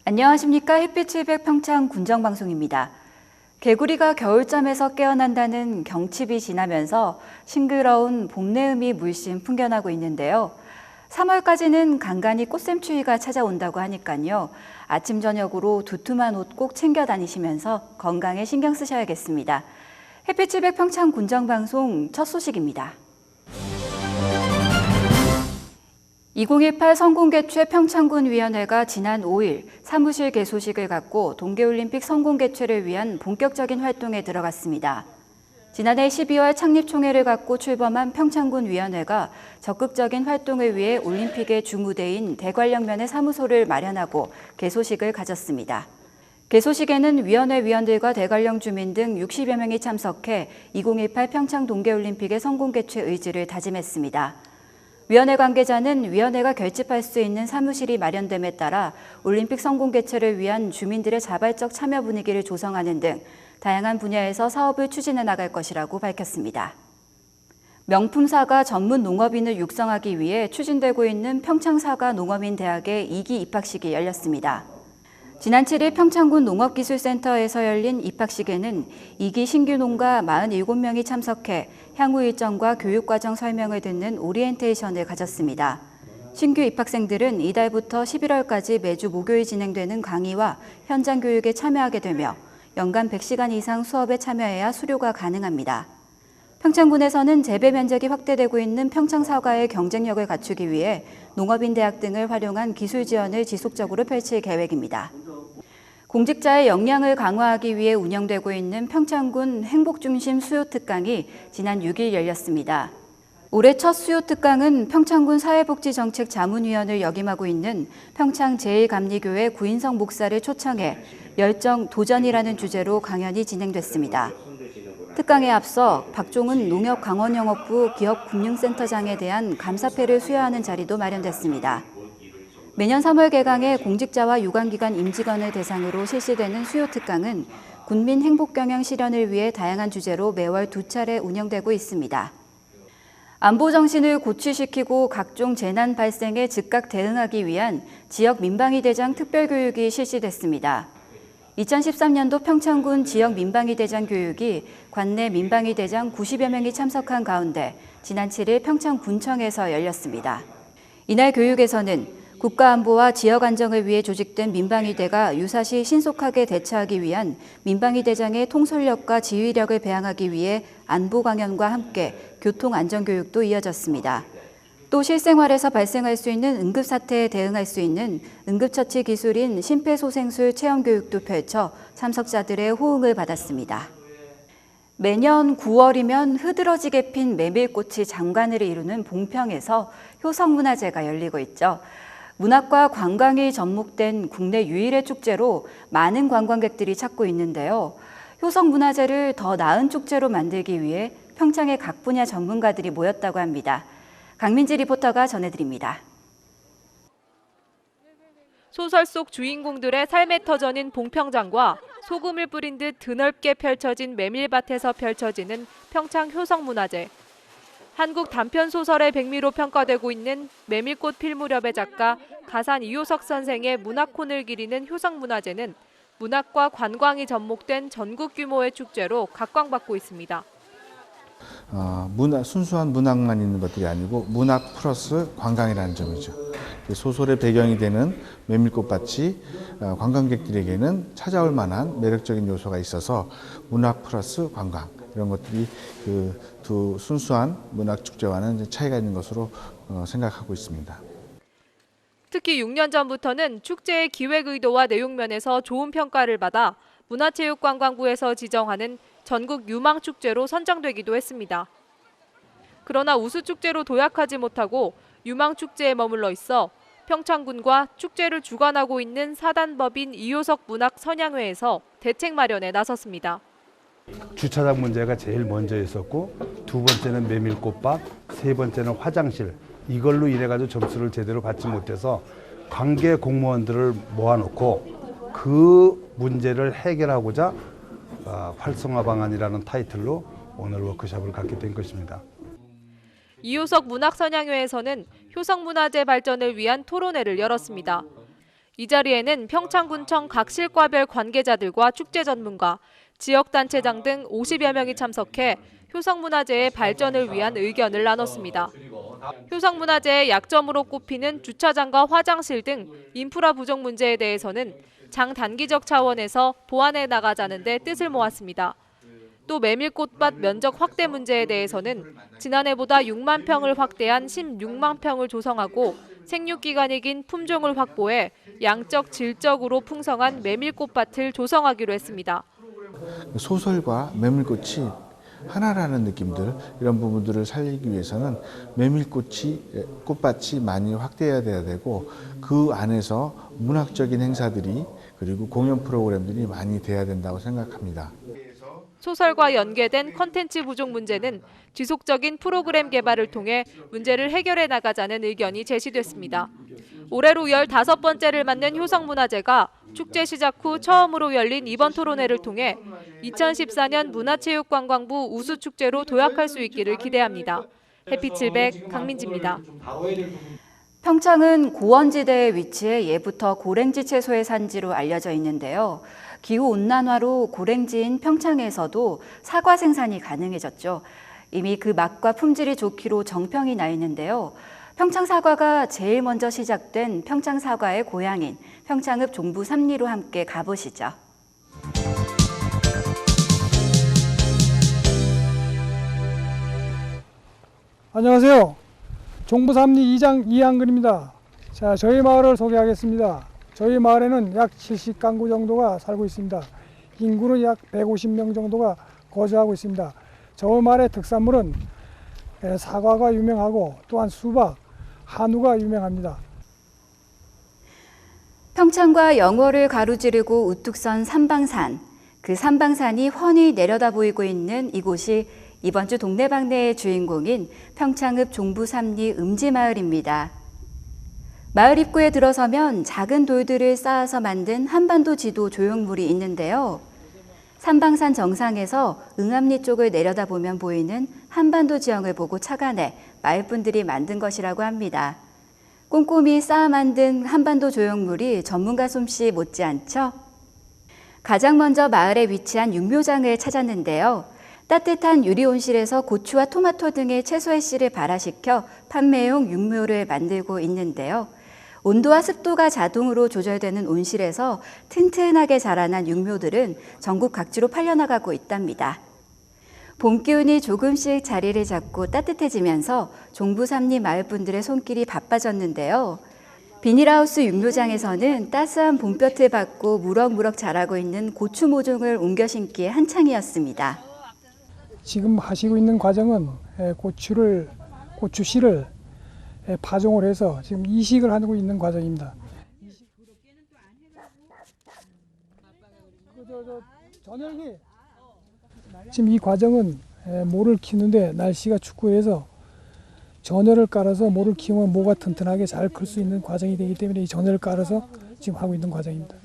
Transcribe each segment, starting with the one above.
안녕하십니까. 햇빛700 평창 군정방송입니다. 개구리가 겨울잠에서 깨어난다는 경칩이 지나면서 싱그러운 봄 내음이 물씬 풍겨나고 있는데요. 3월까지는 간간히 꽃샘추위가 찾아온다고 하니까요. 아침 저녁으로 두툼한 옷 꼭 챙겨 다니시면서 건강에 신경 쓰셔야겠습니다. 햇빛700 평창 군정방송 첫 소식입니다. 2018 성공개최 평창군위원회가 지난 5일 사무실 개소식을 갖고 동계올림픽 성공개최를 위한 본격적인 활동에 들어갔습니다. 지난해 12월 창립총회를 갖고 출범한 평창군위원회가 적극적인 활동을 위해 올림픽의 주무대인 대관령면에 사무소를 마련하고 개소식을 가졌습니다. 개소식에는 위원회 위원들과 대관령 주민 등 60여 명이 참석해 2018 평창 동계올림픽의 성공개최 의지를 다짐했습니다. 위원회 관계자는 위원회가 결집할 수 있는 사무실이 마련됨에 따라 올림픽 성공 개최를 위한 주민들의 자발적 참여 분위기를 조성하는 등 다양한 분야에서 사업을 추진해 나갈 것이라고 밝혔습니다. 명품 사과 전문 농업인을 육성하기 위해 추진되고 있는 평창사과 농업인대학의 2기 입학식이 열렸습니다. 지난 7일 평창군 농업기술센터에서 열린 입학식에는 2기 신규 농가 47명이 참석해 향후 일정과 교육과정 설명을 듣는 오리엔테이션을 가졌습니다. 신규 입학생들은 이달부터 11월까지 매주 목요일 진행되는 강의와 현장 교육에 참여하게 되며 연간 100시간 이상 수업에 참여해야 수료가 가능합니다. 평창군에서는 재배 면적이 확대되고 있는 평창사과의 경쟁력을 갖추기 위해 농업인대학 등을 활용한 기술 지원을 지속적으로 펼칠 계획입니다. 공직자의 역량을 강화하기 위해 운영되고 있는 평창군 행복중심 수요특강이 지난 6일 열렸습니다. 올해 첫 수요특강은 평창군 사회복지정책 자문위원을 역임하고 있는 평창 제1감리교회 구인성 목사를 초청해 열정 도전이라는 주제로 강연이 진행됐습니다. 특강에 앞서 박종은 농협강원영업부 기업금융센터장에 대한 감사패를 수여하는 자리도 마련됐습니다. 매년 3월 개강해 공직자와 유관기관 임직원을 대상으로 실시되는 수요특강은 군민 행복경영 실현을 위해 다양한 주제로 매월 2차례 운영되고 있습니다. 안보정신을 고취시키고 각종 재난 발생에 즉각 대응하기 위한 지역 민방위대장 특별교육이 실시됐습니다. 2013년도 평창군 지역 민방위대장 교육이 관내 민방위대장 90여 명이 참석한 가운데 지난 7일 평창군청에서 열렸습니다. 이날 교육에서는 국가안보와 지역 안정을 위해 조직된 민방위대가 유사시 신속하게 대처하기 위한 민방위대장의 통솔력과 지휘력을 배양하기 위해 안보 강연과 함께 교통안전교육도 이어졌습니다. 또 실생활에서 발생할 수 있는 응급사태에 대응할 수 있는 응급처치 기술인 심폐소생술 체험교육도 펼쳐 참석자들의 호응을 받았습니다. 매년 9월이면 흐드러지게 핀 메밀꽃이 장관을 이루는 봉평에서 효성문화제가 열리고 있죠. 문학과 관광이 접목된 국내 유일의 축제로 많은 관광객들이 찾고 있는데요. 효성문화제를 더 나은 축제로 만들기 위해 평창의 각 분야 전문가들이 모였다고 합니다. 강민지 리포터가 전해드립니다. 소설 속 주인공들의 삶의 터전인 봉평장과 소금을 뿌린 듯 드넓게 펼쳐진 메밀밭에서 펼쳐지는 평창 효성문화제. 한국 단편소설의 백미로 평가되고 있는 메밀꽃 필 무렵의 작가 가산 이효석 선생의 문학혼을 기리는 효성문화제는 문학과 관광이 접목된 전국 규모의 축제로 각광받고 있습니다. 순수한 문학만 있는 것들이 아니고 문학 플러스 관광이라는 점이죠. 소설의 배경이 되는 메밀꽃밭이 관광객들에게는 찾아올 만한 매력적인 요소가 있어서 문학 플러스 관광 이런 것들이 그 두 순수한 문학 축제와는 차이가 있는 것으로 생각하고 있습니다. 특히 6년 전부터는 축제의 기획 의도와 내용 면에서 좋은 평가를 받아 문화체육관광부에서 지정하는 전국 유망축제로 선정되기도 했습니다. 그러나 우수축제로 도약하지 못하고 유망축제에 머물러 있어 평창군과 축제를 주관하고 있는 사단법인 이효석 문학선양회에서 대책 마련에 나섰습니다. 주차장 문제가 제일 먼저 있었고 두 번째는 메밀꽃밭, 세 번째는 화장실. 이걸로 인해가지고 점수를 제대로 받지 못해서 관계 공무원들을 모아놓고 그 문제를 해결하고자 활성화 방안이라는 타이틀로 오늘 워크숍을 갖게 된 것입니다. 이효석 문학선양회에서는 효성문화재 발전을 위한 토론회를 열었습니다. 이 자리에는 평창군청 각 실과별 관계자들과 축제 전문가, 지역단체장 등 50여 명이 참석해 효성문화재의 발전을 위한 의견을 나눴습니다. 효성문화재의 약점으로 꼽히는 주차장과 화장실 등 인프라 부족 문제에 대해서는 장단기적 차원에서 보완해 나가자는 데 뜻을 모았습니다. 또 메밀꽃밭 면적 확대 문제에 대해서는 지난해보다 6만 평을 확대한 16만 평을 조성하고 생육기간이 긴 품종을 확보해 양적, 질적으로 풍성한 메밀꽃밭을 조성하기로 했습니다. 소설과 메밀꽃이 하나라는 느낌들, 이런 부분들을 살리기 위해서는 꽃밭이 많이 확대해야 돼야 되고, 그 안에서 문학적인 행사들이 그리고 공연 프로그램들이 많이 돼야 된다고 생각합니다. 소설과 연계된 콘텐츠 부족 문제는 지속적인 프로그램 개발을 통해 문제를 해결해 나가자는 의견이 제시됐습니다. 올해로 15번째를 맞는 효성문화제가 축제 시작 후 처음으로 열린 이번 토론회를 통해 2014년 문화체육관광부 우수축제로 도약할 수 있기를 기대합니다. 해피700 강민지입니다. 평창은 고원지대에 위치해 예부터 고랭지 채소의 산지로 알려져 있는데요. 기후온난화로 고랭지인 평창에서도 사과 생산이 가능해졌죠. 이미 그 맛과 품질이 좋기로 정평이 나 있는데요. 평창 사과가 제일 먼저 시작된 평창 사과의 고향인 평창읍 종부 삼리로 함께 가보시죠. 안녕하세요. 종부 삼리 이장 이한근입니다. 자, 저희 마을을 소개하겠습니다. 저희 마을에는 약 70가구 정도가 살고 있습니다. 인구는 약 150명 정도가 거주하고 있습니다. 저 마을의 특산물은 사과가 유명하고 또한 수박, 한우가 유명합니다. 평창과 영월을 가로지르고 우뚝 선 삼방산. 그 삼방산이 훤히 내려다 보이고 있는 이곳이 이번 주 동네방네의 주인공인 평창읍 종부 삼리 음지마을입니다. 마을 입구에 들어서면 작은 돌들을 쌓아서 만든 한반도 지도 조형물이 있는데요. 삼방산 정상에서 응암리 쪽을 내려다보면 보이는 한반도 지형을 보고 착안해 마을분들이 만든 것이라고 합니다. 꼼꼼히 쌓아 만든 한반도 조형물이 전문가 솜씨 못지않죠? 가장 먼저 마을에 위치한 육묘장을 찾았는데요. 따뜻한 유리온실에서 고추와 토마토 등의 채소의 씨를 발화시켜 판매용 육묘를 만들고 있는데요. 온도와 습도가 자동으로 조절되는 온실에서 튼튼하게 자라난 육묘들은 전국 각지로 팔려나가고 있답니다. 봄 기운이 조금씩 자리를 잡고 따뜻해지면서 종부 삼리 마을분들의 손길이 바빠졌는데요. 비닐하우스 육묘장에서는 따스한 봄볕을 받고 무럭무럭 자라고 있는 고추 모종을 옮겨 심기에 한창이었습니다. 지금 하시고 있는 과정은 고추 씨를 파종을 해서 지금 이식을 하고 있는 과정입니다. 지금 이 과정은 모를 키우는데 날씨가 춥고 해서 전열을 깔아서 모를 키우면 모가 튼튼하게 잘 클 수 있는 과정이 되기 때문에 이 전열을 깔아서 지금 하고 있는 과정입니다.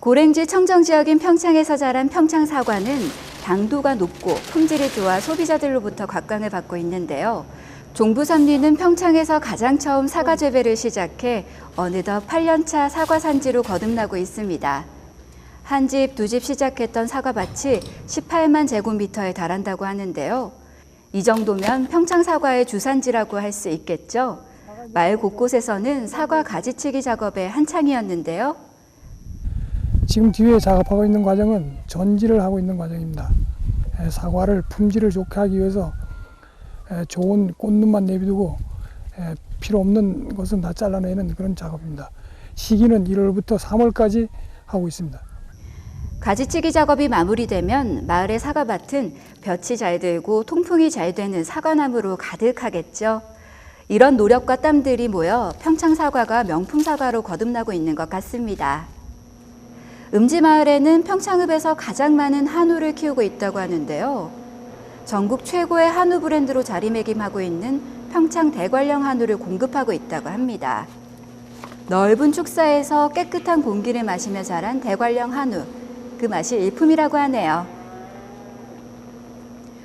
고랭지 청정지역인 평창에서 자란 평창 사과는 당도가 높고 품질이 좋아 소비자들로부터 각광을 받고 있는데요. 종부 삼리는 평창에서 가장 처음 사과 재배를 시작해 어느덧 8년차 사과 산지로 거듭나고 있습니다. 한 집, 두 집 시작했던 사과밭이 18만 제곱미터에 달한다고 하는데요. 이 정도면 평창 사과의 주산지라고 할 수 있겠죠. 마을 곳곳에서는 사과 가지치기 작업에 한창이었는데요. 지금 뒤에 작업하고 있는 과정은 전지를 하고 있는 과정입니다. 사과를 품질을 좋게 하기 위해서 좋은 꽃눈만 내비두고 필요 없는 것은 다 잘라내는 그런 작업입니다. 시기는 1월부터 3월까지 하고 있습니다. 가지치기 작업이 마무리되면 마을의 사과밭은 볕이 잘 들고 통풍이 잘 되는 사과나무로 가득하겠죠. 이런 노력과 땀들이 모여 평창 사과가 명품 사과로 거듭나고 있는 것 같습니다. 음지마을에는 평창읍에서 가장 많은 한우를 키우고 있다고 하는데요. 전국 최고의 한우 브랜드로 자리매김하고 있는 평창 대관령 한우를 공급하고 있다고 합니다. 넓은 축사에서 깨끗한 공기를 마시며 자란 대관령 한우, 그 맛이 일품이라고 하네요.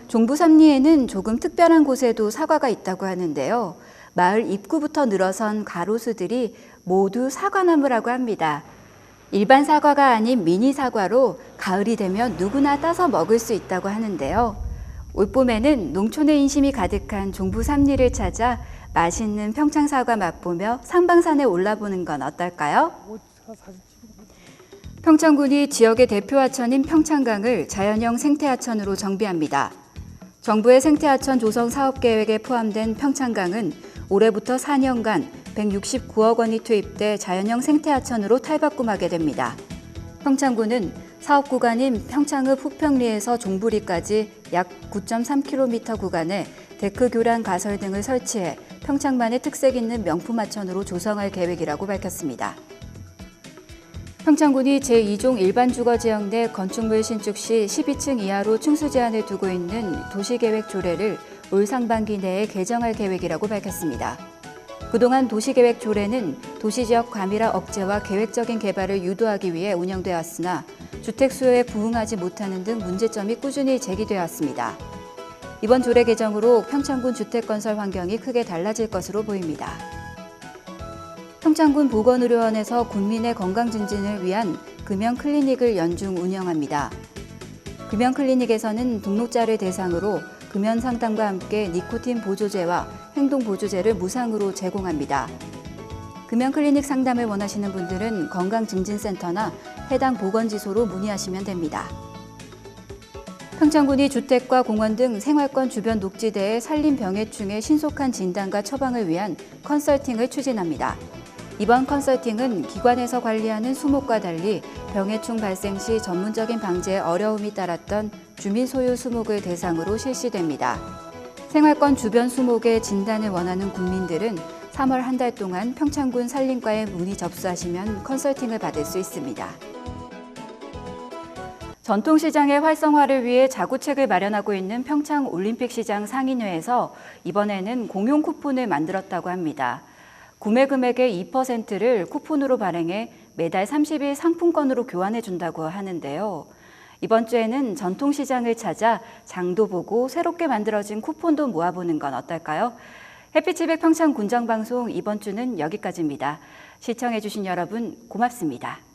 종부 삼리에는 조금 특별한 곳에도 사과가 있다고 하는데요. 마을 입구부터 늘어선 가로수들이 모두 사과나무라고 합니다. 일반 사과가 아닌 미니 사과로 가을이 되면 누구나 따서 먹을 수 있다고 하는데요. 올봄에는 농촌의 인심이 가득한 종부 삼리를 찾아 맛있는 평창 사과 맛보며 상방산에 올라보는 건 어떨까요? 평창군이 지역의 대표 하천인 평창강을 자연형 생태하천으로 정비합니다. 정부의 생태하천 조성 사업 계획에 포함된 평창강은 올해부터 4년간 169억 원이 투입돼 자연형 생태하천으로 탈바꿈하게 됩니다. 평창군은 사업 구간인 평창읍 후평리에서 종부리까지 약 9.3km 구간에 데크 교란 가설 등을 설치해 평창만의 특색 있는 명품 하천으로 조성할 계획이라고 밝혔습니다. 평창군이 제2종 일반주거지역 내 건축물 신축 시 12층 이하로 층수 제한을 두고 있는 도시계획 조례를 올 상반기 내에 개정할 계획이라고 밝혔습니다. 그동안 도시계획 조례는 도시지역 과밀화 억제와 계획적인 개발을 유도하기 위해 운영되어 왔으나 주택 수요에 부응하지 못하는 등 문제점이 꾸준히 제기되어 왔습니다. 이번 조례 개정으로 평창군 주택 건설 환경이 크게 달라질 것으로 보입니다. 평창군 보건의료원에서 국민의 건강 증진을 위한 금연 클리닉을 연중 운영합니다. 금연 클리닉에서는 등록자를 대상으로 금연 상담과 함께 니코틴 보조제와 행동 보조제를 무상으로 제공합니다. 금연 클리닉 상담을 원하시는 분들은 건강증진센터나 해당 보건지소로 문의하시면 됩니다. 평창군이 주택과 공원 등 생활권 주변 녹지대의 산림 병해충의 신속한 진단과 처방을 위한 컨설팅을 추진합니다. 이번 컨설팅은 기관에서 관리하는 수목과 달리 병해충 발생 시 전문적인 방제에 어려움이 따랐던 주민 소유 수목을 대상으로 실시됩니다. 생활권 주변 수목의 진단을 원하는 국민들은 3월 한 달 동안 평창군 산림과에 문의 접수하시면 컨설팅을 받을 수 있습니다. 전통시장의 활성화를 위해 자구책을 마련하고 있는 평창올림픽시장 상인회에서 이번에는 공용 쿠폰을 만들었다고 합니다. 구매 금액의 2%를 쿠폰으로 발행해 매달 30일 상품권으로 교환해 준다고 하는데요. 이번 주에는 전통시장을 찾아 장도 보고 새롭게 만들어진 쿠폰도 모아보는 건 어떨까요? 햇빛700 평창 군정방송 이번 주는 여기까지입니다. 시청해주신 여러분 고맙습니다.